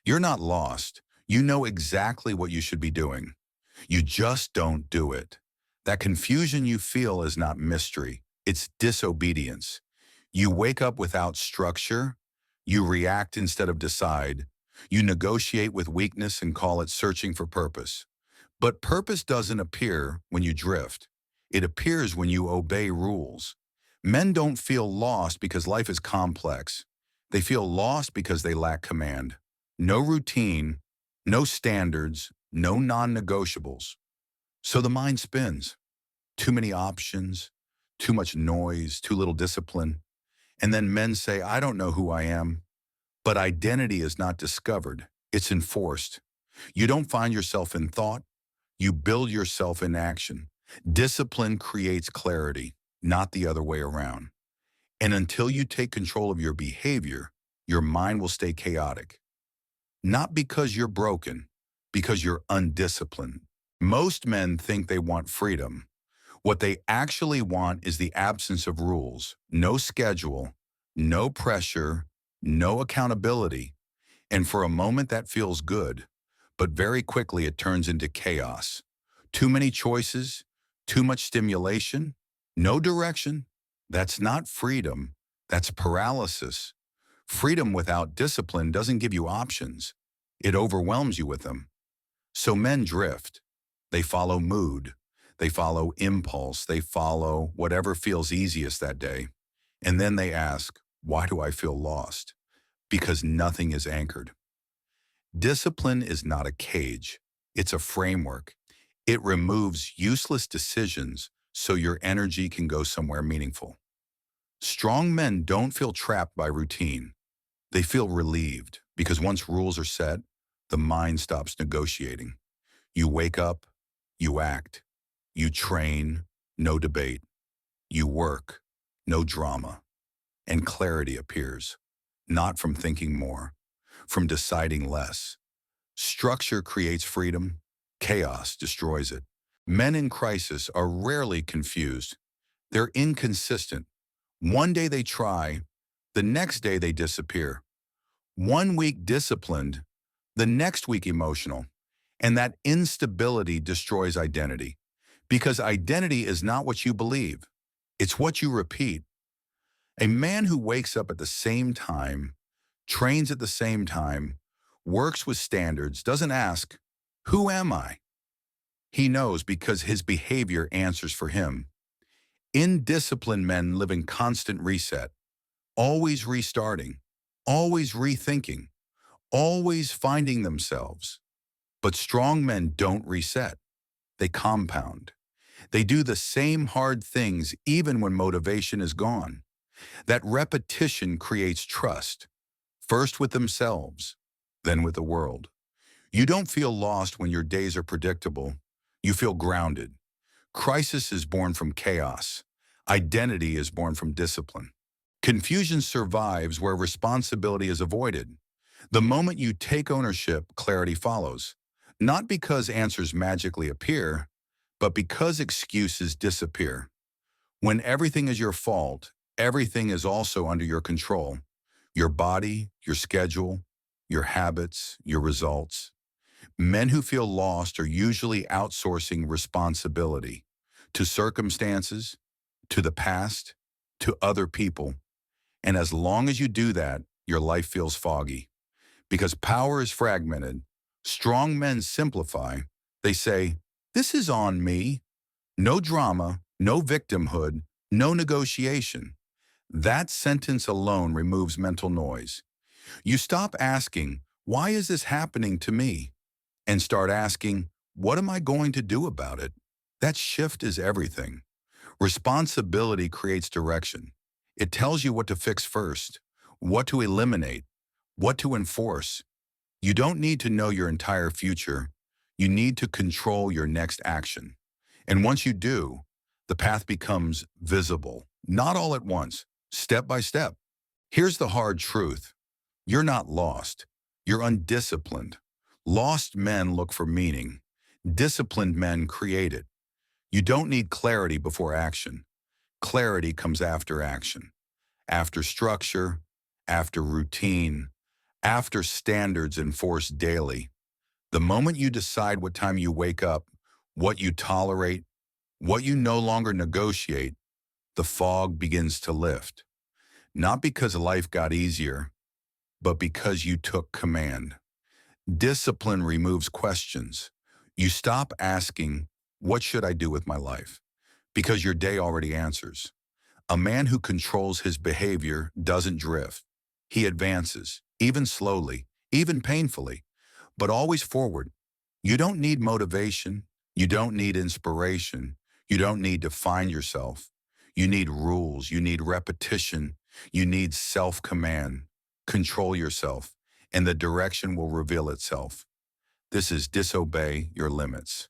You're not lost. You know exactly what you should be doing. You just don't do it. That confusion you feel is not mystery. It's disobedience. You wake up without structure. You react instead of decide. You negotiate with weakness and call it searching for purpose. But purpose doesn't appear when you drift. It appears when you obey rules. Men don't feel lost because life is complex. They feel lost because they lack command. No routine, no standards, no non-negotiables. So the mind spins. Too many options, too much noise, too little discipline. And then men say, I don't know who I am. But identity is not discovered. It's enforced. You don't find yourself in thought. You build yourself in action. Discipline creates clarity, not the other way around. And until you take control of your behavior, your mind will stay chaotic. Not because you're broken, because you're undisciplined. Most men think they want freedom. What they actually want is the absence of rules, no schedule, no pressure, no accountability. And for a moment that feels good, but very quickly it turns into chaos. Too many choices, too much stimulation, no direction. That's not freedom, that's paralysis. Freedom without discipline doesn't give you options. It overwhelms you with them. So men drift. They follow mood. They follow impulse. They follow whatever feels easiest that day. And then they ask, why do I feel lost? Because nothing is anchored. Discipline is not a cage. It's a framework. It removes useless decisions so your energy can go somewhere meaningful. Strong men don't feel trapped by routine. They feel relieved because once rules are set, the mind stops negotiating. You wake up, you act, you train, no debate. You work, no drama. And clarity appears, not from thinking more, from deciding less. Structure creates freedom, chaos destroys it. Men in crisis are rarely confused. They're inconsistent. One day they try, the next day they disappear. One week disciplined, the next week emotional. And that instability destroys identity. Because identity is not what you believe. It's what you repeat. A man who wakes up at the same time, trains at the same time, works with standards, doesn't ask, who am I? He knows because his behavior answers for him. Indisciplined men live in constant reset, always restarting, always rethinking, always finding themselves. But strong men don't reset. They compound. They do the same hard things even when motivation is gone. That repetition creates trust, first with themselves, then with the world. You don't feel lost when your days are predictable. You feel grounded. Crisis is born from chaos. Identity is born from discipline. Confusion survives where responsibility is avoided. The moment you take ownership, clarity follows. Not because answers magically appear, but because excuses disappear. When everything is your fault, everything is also under your control. Your body, your schedule, your habits, your results. Men who feel lost are usually outsourcing responsibility to circumstances, to the past, to other people. And as long as you do that, your life feels foggy. Because power is fragmented, strong men simplify. They say, this is on me. No drama, no victimhood, no negotiation. That sentence alone removes mental noise. You stop asking, why is this happening to me? And start asking, what am I going to do about it? That shift is everything. Responsibility creates direction. It tells you what to fix first, what to eliminate, what to enforce. You don't need to know your entire future. You need to control your next action. And once you do, the path becomes visible, not all at once, step by step. Here's the hard truth. You're not lost. You're undisciplined. Lost men look for meaning. Disciplined men create it. You don't need clarity before action. Clarity comes after action, after structure, after routine, After standards enforced daily, the moment you decide what time you wake up, what you tolerate, what you no longer negotiate, the fog begins to lift. Not because life got easier, but because you took command. Discipline removes questions. You stop asking, what should I do with my life? Because your day already answers. A man who controls his behavior doesn't drift. He advances, even slowly, even painfully, but always forward. You don't need motivation. You don't need inspiration. You don't need to find yourself. You need rules. You need repetition. You need self-command. Control yourself, and the direction will reveal itself. This is Disobey Your Limits.